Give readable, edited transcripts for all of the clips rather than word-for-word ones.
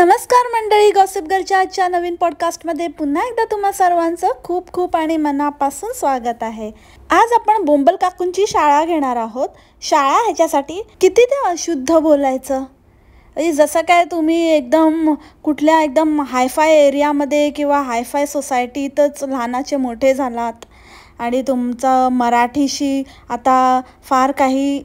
नमस्कार मंडळी, गॉसिप गर्लच्या आजच्या नवीन पॉडकास्टमध्ये पुन्हा एकदा तुम्हा सर्वांचं खूप खूप आणि मनापासून स्वागत आहे. आज आपण बोंबल काकूंची शाळा घेणार आहोत. शाळा ह्याच्यासाठी किती ते अशुद्ध बोलायचं. जसं काय तुम्ही एकदम कुठल्या एकदम हायफाय एरियामध्ये किंवा हायफाय सोसायटीतच लहानाचे मोठे झालात आणि तुमचं मराठीशी आता फार काही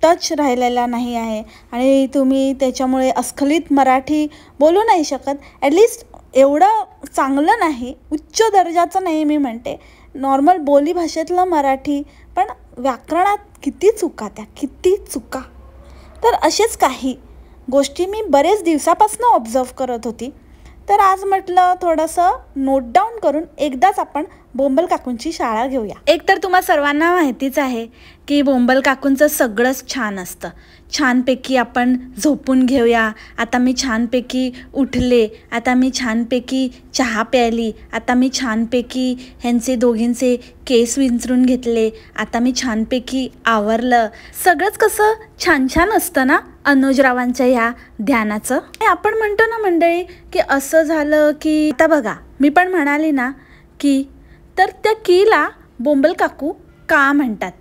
टच राहिलेला नाही आहे आणि तुम्ही त्याच्यामुळे अस्खलित मराठी बोलू नाही शकत. ॲटलिस्ट एवढं चांगलं नाही, उच्च दर्जाचं नाही मी म्हणते, नॉर्मल बोलीभाषेतलं मराठी, पण व्याकरणात किती चुका. तर असेच काही गोष्टी मी बरेच दिवसापासून ऑब्झर्व करत होती. तर आज म्हटलं थोडंसं नोट डाऊन करून एकदाच आपण बोंबल काकूंची शाळा घेऊया. एक तर तुम्हा सर्वांना माहितीच आहे की बोंबल काकूंचं सगळंच छान असतं. छानपैकी आपण झोपून घेऊया, आता मी छानपैकी उठले, आता मी छानपैकी चहा प्यायली, आता मी छानपैकी ह्यांचे दोघींचे केस विंचरून घेतले, आता मी छानपैकी आवरलं. सगळंच कसं छान छान असतं ना अनुजरावांच्या ह्या ध्यानाचं. आपण म्हणतो ना मंडळी की असं झालं की आता बघा, मी पण म्हणाली ना की, तर त्या कीला बोंबल काकू का म्हणतात.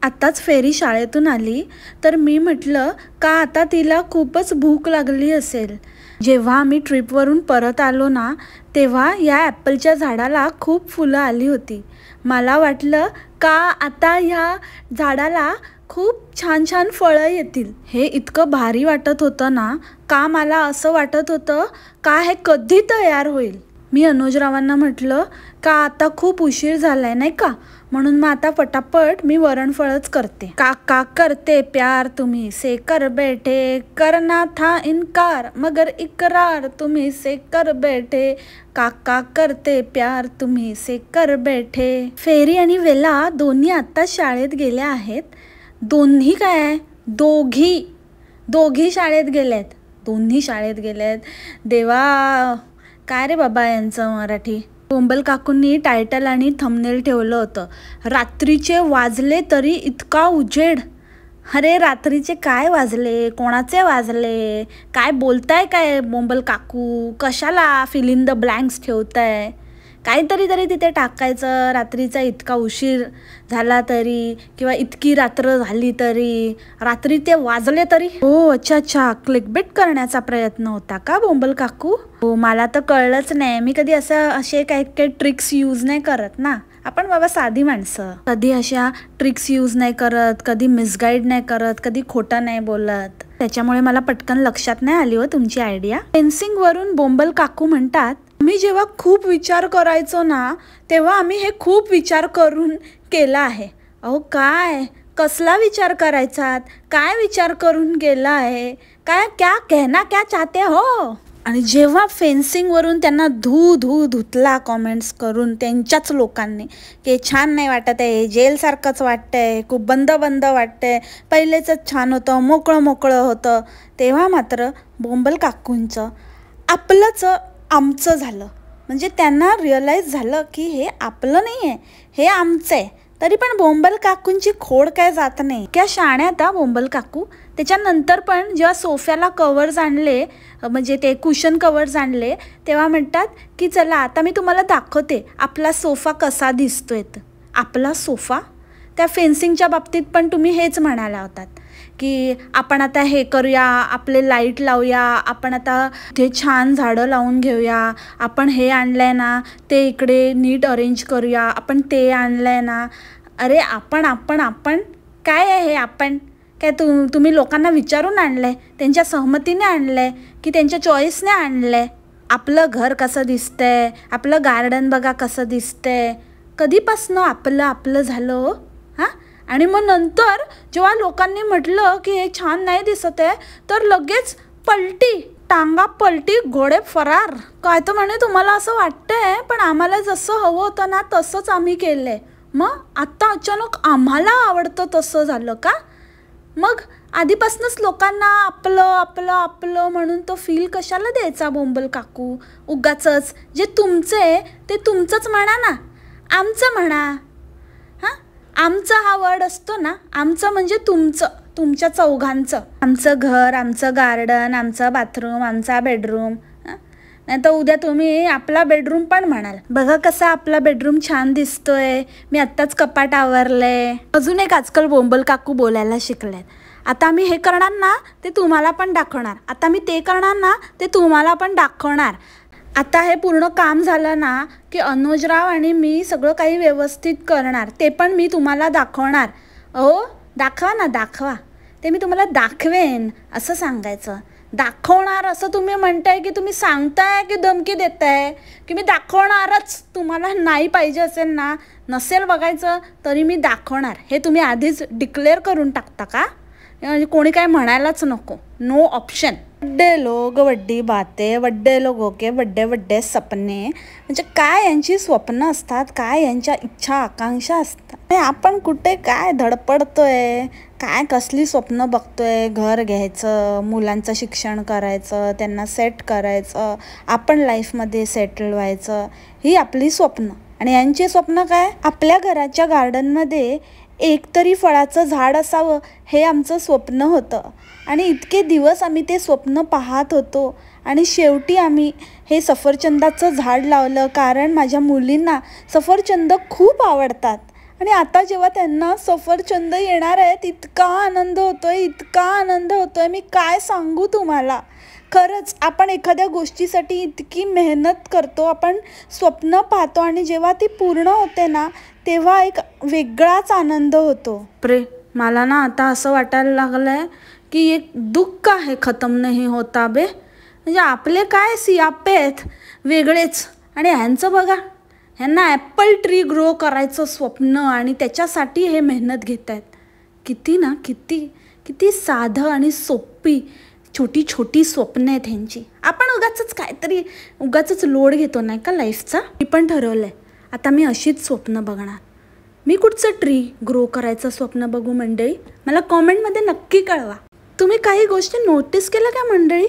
आत्ताच फेरी शाळेतून आली तर मी म्हटलं का आता तिला खूपच भूक लागली असेल. जेव्हा आम्ही ट्रिपवरून परत आलो ना तेव्हा या ॲपलच्या झाडाला खूप फुलं आली होती. मला वाटलं का आता ह्या झाडाला खूप छान छान फळं येतील. हे इतकं भारी वाटत होतं ना, का मला असं वाटत होतं का हे कधी तयार होईल. मी अनुजरावांना म्हटलं का आता खूप उशीर झालाय नाही का, म्हणून मग आता पटापट मी वरणफळच करते. काका करते प्यार तुम्ही से कर बैठे, करना था इनकार मगर इकरार तुम्ही से कर बैठे, काका करते प्यार तुम्ही से कर बैठे. फेरी आणि वेला दोन्ही आत्ता शाळेत गेल्या आहेत. दोन्ही काय, दोघी शाळेत गेल्यात. दोन्ही शाळेत गेल्यात. देवा, काय रे बाबा यांचं मराठी. बोंबल काकूंनी टायटल आणि थंबनेल ठेवलं होतं, रात्रीचे वाजले तरी इतका उजेड. अरे रात्रीचे काय वाजले, कोणाचे वाजले, काय बोलताय काय बोंबल काकू, कशाला फिल इन द ब्लँक्स ठेवताय. काहीतरी तिथे टाकायचं. रात्रीचा इतका उशीर झाला तरी किंवा इतकी रात्र झाली तरी, रात्री ते वाजले तरी. हो अच्छा, क्लिकबेट करण्याचा प्रयत्न होता का बोंबल काकू. हो, मला तर कळलंच नाही. मी कधी असे काही ट्रिक्स यूज नाही करत ना. आपण बाबा साधी माणसं, कधी अशा ट्रिक्स यूज नाही करत, कधी मिसगाईड नाही करत, कधी खोटं नाही बोलत. त्याच्यामुळे मला पटकन लक्षात नाही आली हो तुमची आयडिया. फेन्सिंग वरून बोंबल काकू म्हणतात, मी जेव्हा खूप विचार करायचो ना तेव्हा आम्ही हे खूप विचार करून केला आहे. अहो काय, कसला विचार करायचा, काय विचार करून गेला आहे, काय क्या कहना क्या चाहते हो. आणि जेव्हा फेन्सिंगवरून त्यांना धुतला कॉमेंट्स करून त्यांच्याच लोकांनी की छान नाही वाटत आहे, जेलसारखंच वाटतंय, खूप बंद वाटतंय, पहिलेच छान होतं, मोकळं होतं, तेव्हा मात्र बोंबल काकूंचं आपलंच आमचं झालं. म्हणजे त्यांना रिअलाईज झालं की हे आपलं नाही आहे, हे आमचं आहे. तरी पण बोंबल काकूंची खोड काय जात नाही. त्या शाण्यात बोंबल काकू. त्याच्यानंतर पण जेव्हा सोफ्याला कवर्स आणले, म्हणजे ते कुशन कवर्स आणले, तेव्हा म्हणतात की चला आता मी तुम्हाला दाखवते आपला सोफा कसा दिसतोय. आपला सोफा. त्या फेन्सिंगच्या बाबतीत पण तुम्ही हेच म्हणाला होतात की आपण आता हे करूया, आपले लाईट लावूया, आपण आता ते छान झाडं लावून घेऊया, आपण हे आणलंय ना ते इकडे नीट अरेंज करूया, आपण ते आणलंय ना. अरे आपण काय आहे हे आपण काय तुम्ही लोकांना विचारून आणलंय, त्यांच्या सहमतीने आणलंय की त्यांच्या चॉईसने आणलंय. आपलं घर कसं दिसतंय, आपलं गार्डन बघा कसं दिसतंय. कधीपासनं आपलं झालं हां. आणि मग नंतर जेव्हा लोकांनी म्हटलं की हे छान नाही दिसत आहे तर लगेच टांगा पलटी घोडे फरार. काय तर म्हणे तुम्हाला असं वाटतंय, पण आम्हाला जसं हवं होतं ना तसंच आम्ही केलंय. मग आता अचानक आम्हाला आवडतं तसं झालं का. मग आधीपासूनच लोकांना आपलं म्हणून तो फील कशाला द्यायचा बोंबल काकू. उगाचच जे तुमचं आहे ते तुमचंच म्हणा ना, आमचं म्हणा. आमचा हा वर्ड असतो ना, आमचं म्हणजे तुमचं. तुमच्या चौघांचं. आमचं घर, आमचं गार्डन, आमचं बाथरूम, आमचा बेडरूम. नाही तर उद्या तुम्ही आपला बेडरूम पण म्हणाल. बघा कसा आपला बेडरूम छान दिसतोय, मी आत्ताच कपाट आवरलंय. अजून एक आजकाल बोंबल काकू बोलायला शिकल्यात. आता मी हे करणार ना ते तुम्हाला पण दाखवणार, आता मी ते करणार ना ते तुम्हाला पण दाखवणार. आता हे पूर्ण काम झालं ना की अनुजराव आणि मी सगळं काही व्यवस्थित करणार, ते पण मी तुम्हाला दाखवणार. हो दाखवा ना, दाखवा, ते मी तुम्हाला दाखवेन असं सांगायचं. दाखवणार असं तुम्ही म्हणताय की तुम्ही सांगताय की धमकी देताय की मी दाखवणारच. तुम्हाला नाही पाहिजे असेल ना, नसेल बघायचं तरी मी दाखवणार, हे तुम्ही आधीच डिक्लेअर करून टाकता का? म्हणजे कोणी काय म्हणायलाच नको, नो ऑप्शन. बड्डे लोग वड्डी बाते, बड्डे लोगों के बड्डे बड्डे सपने. म्हणजे काय यांची स्वप्न असतात, काय यांच्या इच्छा आकांक्षा असतात. आपण कुठे काय धडपडतोय, काय कसली स्वप्न बघतोय. घर घ्यायचं, मुलांचं शिक्षण करायचं, त्यांना सेट करायचं, आपण लाईफमध्ये सेटल व्हायचं, ही आपली स्वप्न. आणि यांची स्वप्न काय? आपल्या घराच्या गार्डनमध्ये एकतरी फळाचं झाड असावं, हे आमचं स्वप्न होतं. आणि इतके दिवस आम्ही ते स्वप्न पाहत होतो आणि शेवटी आम्ही हे सफरचंदाचं झाड लावलं, कारण माझ्या मुलींना सफरचंद खूप आवडतात. आणि आता जेव्हा त्यांना सफरचंद येणार आहेत, इतका आनंद होतोय, इतका आनंद होतोय, मी काय सांगू तुम्हाला. खरंच आपण एखाद्या गोष्टीसाठी इतकी मेहनत करतो, आपण स्वप्न पाहतो आणि जेव्हा ती पूर्ण होते ना तेव्हा एक वेगळाच आनंद होतो. मला ना आता असं वाटायला लागलंय की एक दुःख आहे खतम नाही होता बे. म्हणजे आपले काय सियापे आहेत वेगळेच, आणि ह्यांचं बघा, ह्यांना ॲपल ट्री ग्रो करायचं स्वप्न आणि त्याच्यासाठी हे मेहनत घेत आहेत. किती ना किती किती साधं आणि सोपी छोटी छोटी स्वप्न आहेत ह्यांची. आपण उगाचच लोड घेतो नाही का लाईफचा. मी पण ठरवलं आहे आता मी अशीच स्वप्न बघणार. मी कुठचं ट्री ग्रो करायचं स्वप्न बघू मंडळी, मला कॉमेंटमध्ये नक्की कळवा. तुम्ही काही गोष्टी नोटीस केल्या का मंडळी?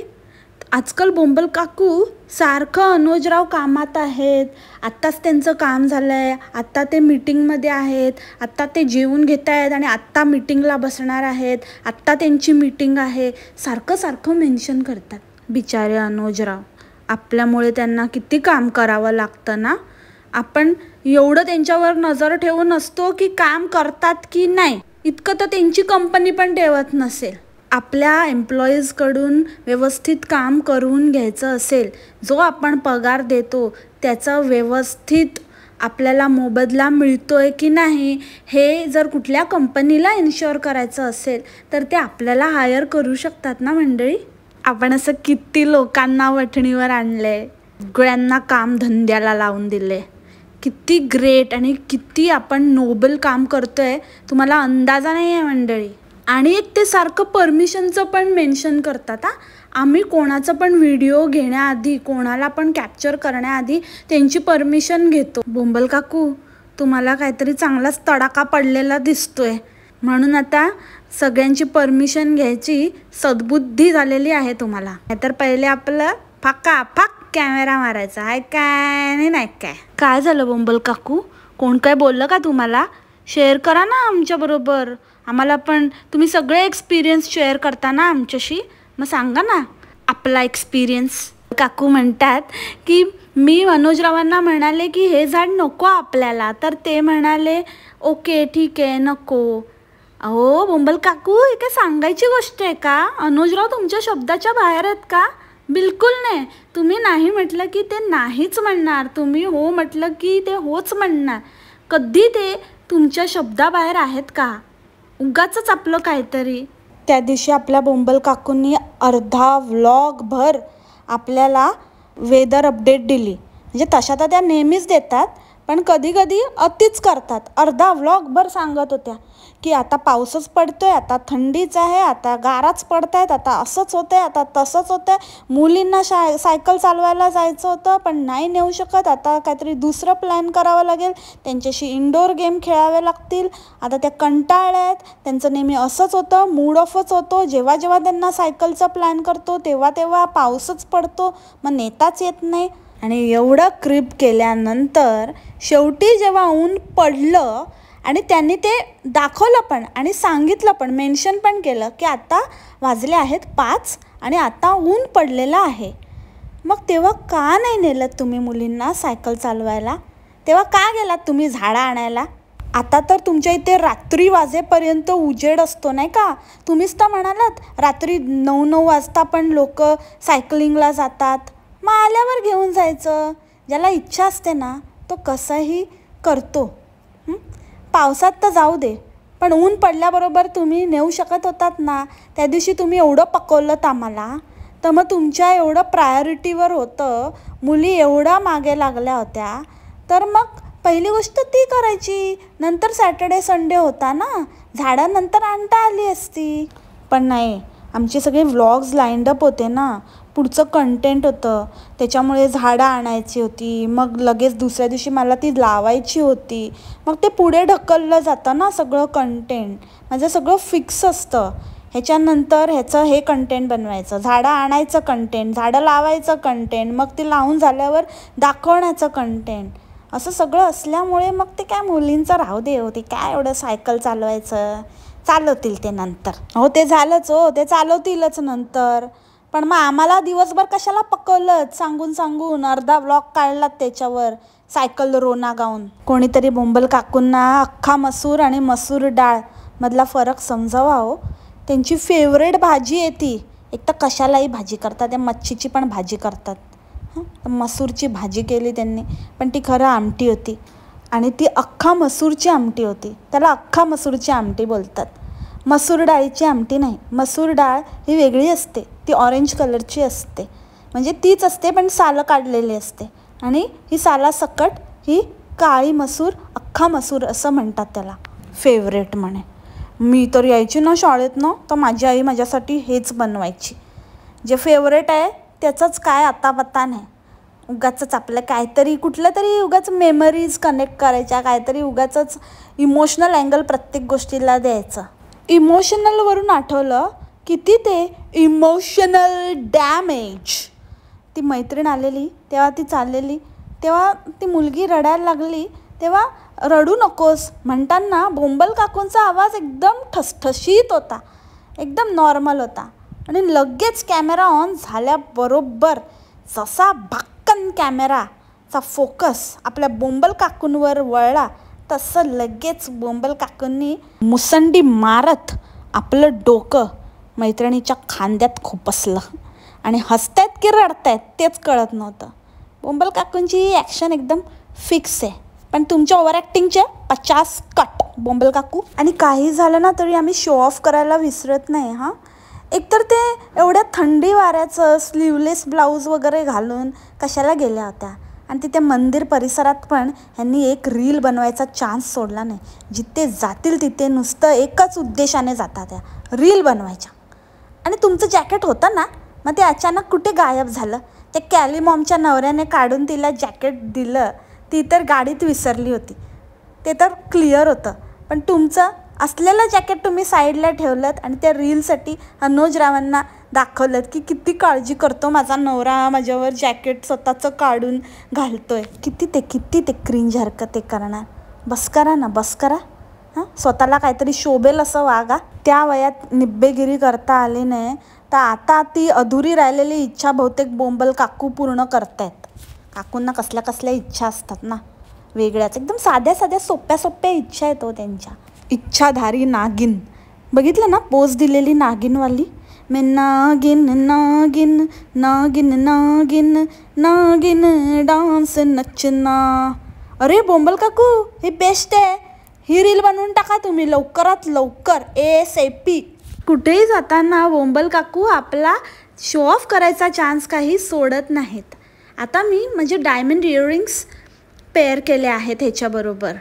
आजकाल बोंबल काकू सारखं अनुजराव कामात आहेत, आत्ताच त्यांचं काम झालं आहे, आत्ता ते मीटिंगमध्ये आहेत, आत्ता ते जेवून घेत आहेत आणि आत्ता मीटिंगला बसणार आहेत, आत्ता त्यांची मीटिंग आहे, सारखं मेन्शन करतात. बिचारे अनुजराव, आपल्यामुळे त्यांना किती काम करावं लागतं ना. आपण एवढं त्यांच्यावर नजर ठेवून असतो की काम करतात की नाही, इतकं तर त्यांची कंपनी पण ठेवत नसेल. आपल्या एम्प्लॉईजकडून व्यवस्थित काम करून घ्यायचं असेल, जो आपण पगार देतो त्याचा व्यवस्थित आपल्याला मोबदला मिळतोय की नाही, हे जर कुठल्या कंपनीला इन्श्योर करायचं असेल तर ते आपल्याला हायर करू शकतात ना मंडळी. आपण असं किती लोकांना वठणीवर आणले, सगळ्यांना काम धंद्याला लावून दिले. किती ग्रेट आणि किती आपण नोबल काम करतोय, तुम्हाला अंदाजा नाही आहे मंडळी. आणि एक ते सारखं परमिशनचं पण मेन्शन करतात. आम्ही कोणाचं पण व्हिडिओ घेण्याआधी, कोणाला पण कॅप्चर करण्याआधी त्यांची परमिशन घेतो. बोंबल काकू, तुम्हाला काहीतरी चांगलाच तडाखा पडलेला दिसतोय, म्हणून आता सगळ्यांची परमिशन घ्यायची सद्बुद्धी झालेली आहे तुम्हाला. नाहीतर पहिले आपलं फाक कॅमेरा मारायचा आहे काय नाही काय. काय झालं बोंबल काकू, कोण काय बोललं का तुम्हाला? शेअर करा ना आमच्याबरोबर, आम्हाला पण तुम्ही सगळे एक्सपिरियन्स शेअर करता ना आमच्याशी, मग सांगा ना आपला एक्सपिरियन्स. काकू म्हणतात की मी अनुजरावांना म्हणाले की हे झाड नको आपल्याला, तर ते म्हणाले ओके ठीक आहे नको. अहो बोंबल काकू, हे काय सांगायची गोष्ट आहे का? अनुजराव तुमच्या शब्दाच्या बाहेर आहेत का? बिलकुल नाही. तुम्ही नाही म्हटलं की ते नाहीच म्हणणार, तुम्ही हो म्हटलं की ते होच म्हणणार. कधी ते तुमच्या शब्दाबाहेर आहेत का? उगाचच आपलं काहीतरी. त्या दिवशी आपल्या बोंबल काकूंनी अर्धा व्लॉग भर आपल्याला वेदर अपडेट दिली. म्हणजे तशा तर त्या नेहमीच देतात, पण कधी कधी अतिच करतात. अर्धा व्लॉग भर सांगत होत्या की आता पाऊसच पडतोय, आता थंडीच आहे, आता गाराच पडत आहेत, आता असंच होतंय, आता तसंच होतंय. मुलींना सायकल चालवायला जायचं होतं पण नाही नेऊ शकत, आता काहीतरी दुसरं प्लॅन करावं लागेल, त्यांच्याशी इंडोर गेम खेळावे लागतील, आता त्या कंटाळल्या आहेत, त्यांचं नेहमी असंच होतं, मूड ऑफच होतो. जेव्हा जेव्हा त्यांना सायकलचा प्लॅन करतो तेव्हा पाऊसच पडतो, मग नेताच येत नाही. आणि एवढं क्रिप केल्यानंतर शेवटी जेव्हा ऊन पडलं आणि त्यांनी ते दाखवलं पण आणि सांगितलं पण, मेन्शन पण केलं की आता वाजले आहेत 5 आणि आता ऊन पडलेलं आहे. मग तेव्हा का नाही नेलं तुम्ही मुलींना सायकल चालवायला? तेव्हा का गेलात तुम्ही झाडं आणायला? आता तर तुमच्या इथे रात्री वाजेपर्यंत उजेड असतो नाही का? तुम्हीच तर म्हणालात रात्री 9-9 वाजता पण लोक सायकलिंगला जातात. मग आल्यावर घेऊन जायचं. ज्याला इच्छा असते ना तो कसंही करतो. पावसात तर जाऊ दे, पण ऊन पडल्याबरोबर तुम्ही नेऊ शकत होतात ना. त्या दिवशी तुम्ही एवढं पकवलं आम्हाला, तर मग तुमच्या एवढं प्रायोरिटीवर होतं, मुली एवढ्या मागे लागल्या होत्या, तर मग पहिली गोष्ट ती करायची. नंतर सॅटर्डे संडे होता ना, झाडानंतर आणता आली असती. पण नाही, आमचे सगळे व्लॉग्स लाईंड अप होते ना, पुढचं कंटेंट होतं, त्याच्यामुळे झाडं आणायची होती, मग लगेच दुसऱ्या दिवशी मला ती लावायची होती. मग ते पुढे ढकललं जातं ना सगळं कंटेंट. माझं सगळं फिक्स असतं. ह्याच्यानंतर ह्याचं हे कंटेंट बनवायचं, झाडं आणायचं कंटेंट, झाडं लावायचं कंटेंट, मग ते लावून झाल्यावर दाखवण्याचं कंटेंट, असं सगळं असल्यामुळे मग ते काय मुलींचं राहू दे हो, ते काय एवढं सायकल चालवायचं, चालवतील ते नंतर. हो ते झालंच हो, ते चालवतीलच नंतर. पण मग आम्हाला दिवसभर कशाला पकवलं सांगून सांगून, अर्धा व्लॉग काढलात त्याच्यावर सायकल रोना गाऊन. कोणीतरी बोंबल काकूंना अख्खा मसूर आणि मसूर डाळ मधला फरक समजावा हो. त्यांची फेवरेट भाजी आहे ती. एक तर कशालाही भाजी करतात, त्या मच्छीची पण भाजी करतात. मसूरची भाजी केली त्यांनी, पण ती खरं आमटी होती आणि ती अख्खा मसूरची आमटी होती. त्याला अख्खा मसूरची आमटी बोलतात, मसूर डाळीची आमटी नाही. मसूर डाळ ही वेगळी असते, ती ऑरेंज कलरची असते, म्हणजे तीच असते पण सालं काढलेली असते. आणि ही सालासकट ही काळी मसूर, अख्खा मसूर असं म्हणतात त्याला. फेवरेट म्हणे. मी तर यायची ना शाळेत ना, तर माझी आई माझ्यासाठी हेच बनवायची. जे फेवरेट आहे त्याचंच काय आता पत्ता नाही. उगाचच आपलं काहीतरी कुठलं तरी उगाच मेमरीज कनेक्ट करायच्या, काहीतरी उगाचच इमोशनल अँगल प्रत्येक गोष्टीला द्यायचं. इमोशनलवरून आठवलं, किती ते इमोशनल डॅमेज. ती मैत्रीण आलेली तेव्हा ती चाललेली, तेव्हा ती मुलगी रडायला लागली, तेव्हा रडू नकोस म्हणताना बोंबल काकूंचा आवाज एकदम ठसठशीत होता, एकदम नॉर्मल होता. आणि लगेच कॅमेरा ऑन झाल्याबरोबर जसा भक्कन कॅमेराचा फोकस आपल्या बोंबल काकूंवर वळला, तसं लगेच बोंबल काकूंनी मुसंडी मारत आपलं डोकं मैत्रिणीच्या खांद्यात खुपसलं. आणि हसतायत की रडतायत तेच कळत नव्हतं. बोंबल काकूंची ही ॲक्शन एकदम फिक्स आहे, पण तुमच्या ओव्हर ॲक्टिंगचे 50 कट बोंबल काकू. आणि काही झालं ना तरी आम्ही शो ऑफ करायला विसरत नाही हां. एकतर ते एवढ्या थंडी वाऱ्याचं स्लीवलेस ब्लाऊज वगैरे घालून कशाला गेल्या होत्या. आणि तिथे मंदिर परिसरात पण ह्यांनी एक रील बनवायचा चान्स सोडला नाही. जिथे जातील तिथे नुसतं एकच उद्देशाने जातात त्या, रील बनवायच्या. आणि तुमचं जॅकेट होतं ना, मग ते अचानक कुठे गायब झालं? ते कॅली मॉमच्या नवऱ्याने काढून तिला जॅकेट दिलं, ती तर गाडीत विसरली होती, ते तर क्लिअर होतं. पण तुमचं असलेलं जॅकेट तुम्ही साईडला ठेवलं आणि त्या रीलसाठी अनुज रावांना दाखवलं की किती काळजी करतो माझा नवरा, माझ्यावर जॅकेट स्वतःचं काढून घालतोय. किती ते क्रिंज हरकत करणार. बस करा ना, बस करा हां. स्वतःला काहीतरी शोभेल असं वागा. त्या वयात निब्बेगिरी करता आली नाही, तर आता ती अधुरी राहिलेली इच्छा बहुतेक बोंबल काकू पूर्ण करतायत. काकूंना कसल्या कसल्या इच्छा असतात ना, वेगळ्याच एकदम साध्या सोप्या इच्छा आहेत हो त्यांच्या. इच्छाधारी नागिन बघितलं ना, पोज दिलेली नागिनवाली. मैं नागिन नागिन नागिन नागिन नागिन डान्स नचना. अरे बोंबल काकू, हे बेस्ट आहे, ही रील बनवून टाका तुम्ही लवकरात लवकर, ASAP. कुठेही जाताना बोंबल काकू आपला शो ऑफ करायचा चान्स काही सोडत नाहीत. आता मी म्हणजे डायमंड इयरिंग्स पेअर केले आहेत ह्याच्याबरोबर.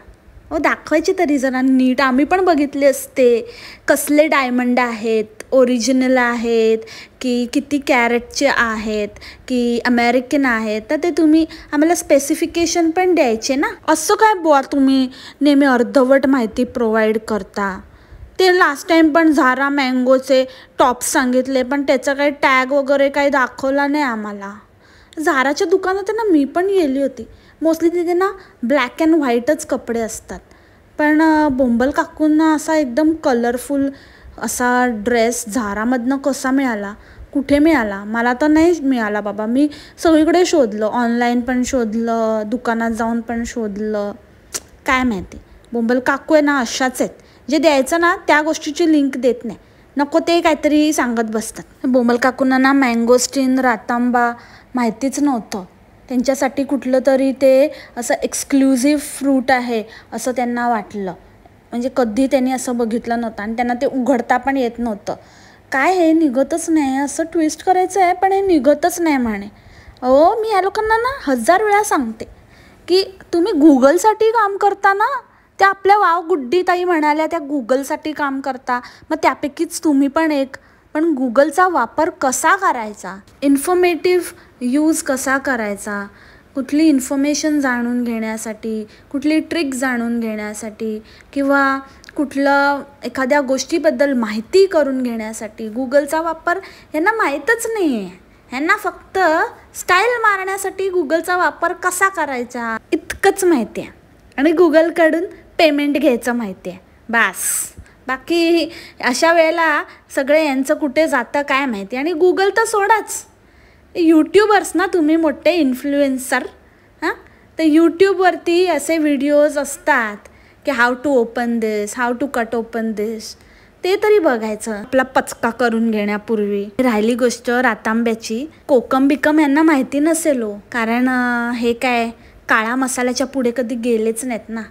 हो दाखवायचे तरी जरा नीट, आम्ही पण बघितले असते कसले डायमंड आहेत, ओरिजिनल आहेत की किती कॅरेटचे आहेत की अमेरिकन आहेत, तर ते तुम्ही आम्हाला स्पेसिफिकेशन पण द्यायचे ना. असं काय बुवा तुम्ही नेहमी अर्धवट माहिती प्रोव्हाइड करता. ते लास्ट टाईम पण झारा मँगोचे टॉप्स सांगितले, पण त्याचा काही टॅग वगैरे काही दाखवला नाही आम्हाला. झाराच्या दुकानात ना मी पण गेली होती. मोस्टली तिथे ना ब्लॅक अँड व्हाईटच कपडे असतात, पण बोंबल काकूंना असा एकदम कलरफुल असा ड्रेस झारामधनं कसा मिळाला, कुठे मिळाला? मला तर नाही मिळाला बाबा. मी सगळीकडे शोधलं, ऑनलाईन पण शोधलं, दुकानात जाऊन पण शोधलं, काय माहिती. बोंबल काकू आहे ना अशाच आहेत, जे द्यायचं ना त्या गोष्टीची लिंक देत नाही, नको ते काहीतरी सांगत बसतात. बोंबल काकूंना ना मँगोस्टीन रातांबा माहितीच नव्हतं. त्यांच्यासाठी कुठलं तरी ते असं एक्सक्लुझिव्ह फ्रूट आहे असं त्यांना वाटलं. म्हणजे कधी त्यांनी असं बघितलं नव्हतं आणि त्यांना ते उघडता पण येत नव्हतं. काय हे निघतच नाही, असं ट्विस्ट करायचं आहे पण हे निघतच नाही म्हणे. अहो मी या लोकांना ना 1000 वेळा सांगते की तुम्ही गुगलसाठी काम करता ना, त्या आपल्या वाव गुड्डी ताई म्हणाल्या त्या गुगलसाठी काम करता, मग त्यापैकीच तुम्ही पण एक. पण गुगलचा वापर कसा करायचा, इन्फॉर्मेटिव्ह यूज कसा करायचा, कुठली इन्फॉर्मेशन जाणून घेण्यासाठी, कुठली ट्रिक जाणून घेण्यासाठी किंवा कुठलं एखाद्या गोष्टीबद्दल माहिती करून घेण्यासाठी गुगलचा वापर यांना माहीतच नाही आहे. ह्यांना फक्त स्टाईल मारण्यासाठी गुगलचा वापर कसा करायचा इतकंच माहिती आहे आणि गुगलकडून पेमेंट घ्यायचं माहिती आहे, बास. बाकी अशा वेळेला सगळे यांचं कुठे जातं काय माहिती. आणि गुगल तर सोडाच, यूट्यूबर्स ना तुम्ही मोठे इन्फ्लुएन्सर, हां, तर यूट्यूबवरती असे व्हिडिओज असतात की how to open this, how to cut open this, ते तरी बघायचं आपला पचका करून घेण्यापूर्वी. राहिली गोष्ट रातांब्याची, कोकम बिकम यांना माहिती नसेल हो, कारण हे काय काळा मसाल्याच्या पुढे कधी गेलेच नाहीत ना.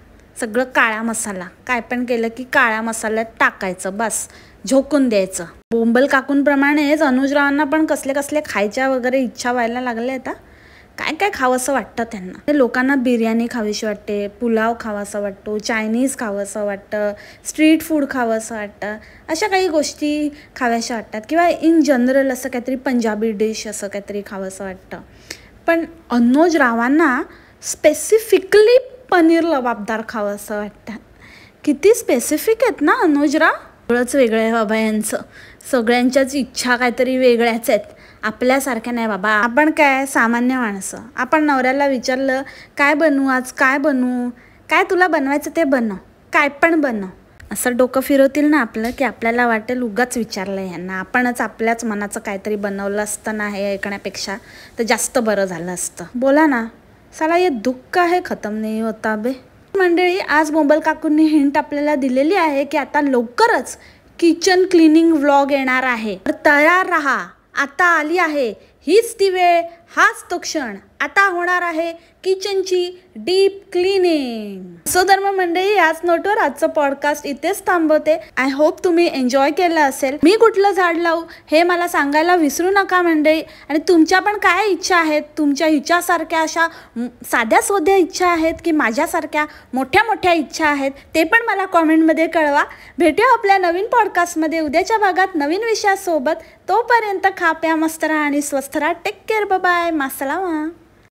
सगळं काळा मसाला, काय पण केलं की काळा मसाल्यात टाकायचं, बस झोकून द्यायचं. बोंबल काकूंप्रमाणेच अनुजरावांना पण कसले कसले खायच्या वगैरे इच्छा व्हायला लागल्या आता. काय काय खावंसं वाटतं त्यांना. ते लोकांना बिर्याणी खावीशी वाटते, पुलाव खावासा वाटतो, चायनीज खावंसं वाटतं, स्ट्रीट फूड खावंसं वाटतं, अशा काही गोष्टी खाव्याशा वाटतात किंवा इन जनरल असं काहीतरी पंजाबी डिश असं काहीतरी खावंसं वाटतं. पण अनुजरावांना स्पेसिफिकली पनीर लबाबदार खावंसं वाटतं. किती स्पेसिफिक आहेत ना अनुजराव. सगळंच वेगळं आहे बाबा यांचं, सगळ्यांच्याच इच्छा काहीतरी वेगळ्याच आहेत, आपल्यासारख्या नाही बाबा. आपण काय सामान्य माणसं, आपण नवऱ्याला विचारलं काय बनवू आज, काय बनवू, काय तुला बनवायचं ते बनव, काय पण बनव, असं डोकं फिरवतील ना आपलं की आपल्याला वाटेल उगाच विचारलं यांना, आपणच आपल्याच मनाचं काहीतरी बनवलं असतं ना हे ऐकण्यापेक्षा तर जास्त बरं झालं असतं. बोला ना, साला ये दुःख आहे खतम नाही होता बे. मंडळी, आज बोंबल काकूंनी हिंट आपल्याला दिलेली आहे की आता लवकरच किचन क्लिनिंग व्लॉग येणार आहे, तर तयार राहा. आता आली आहे हीच ती वेळ, हाच तो क्षण. आता होणार आहे किचनची डीप क्लिनिंग. सो धर्म मंडळी, याच नोटवर आजचं पॉडकास्ट इथेच थांबवते. आय होप तुम्ही एन्जॉय केलं असेल. मी कुठलं झाड लावू हे मला सांगायला विसरू नका मंडळी. आणि तुमच्या पण काय इच्छा आहेत, तुमच्या हिच्यासारख्या अशा साध्या सोध्या इच्छा आहेत की माझ्यासारख्या मोठ्या मोठ्या इच्छा आहेत, ते पण मला कॉमेंटमध्ये कळवा. भेटूया आपल्या नवीन पॉडकास्टमध्ये उद्याच्या भागात नवीन विषयासोबत. तोपर्यंत खा प्या मस्त राहा आणि स्वस्थ राहा. Take care, bye, मासलामा.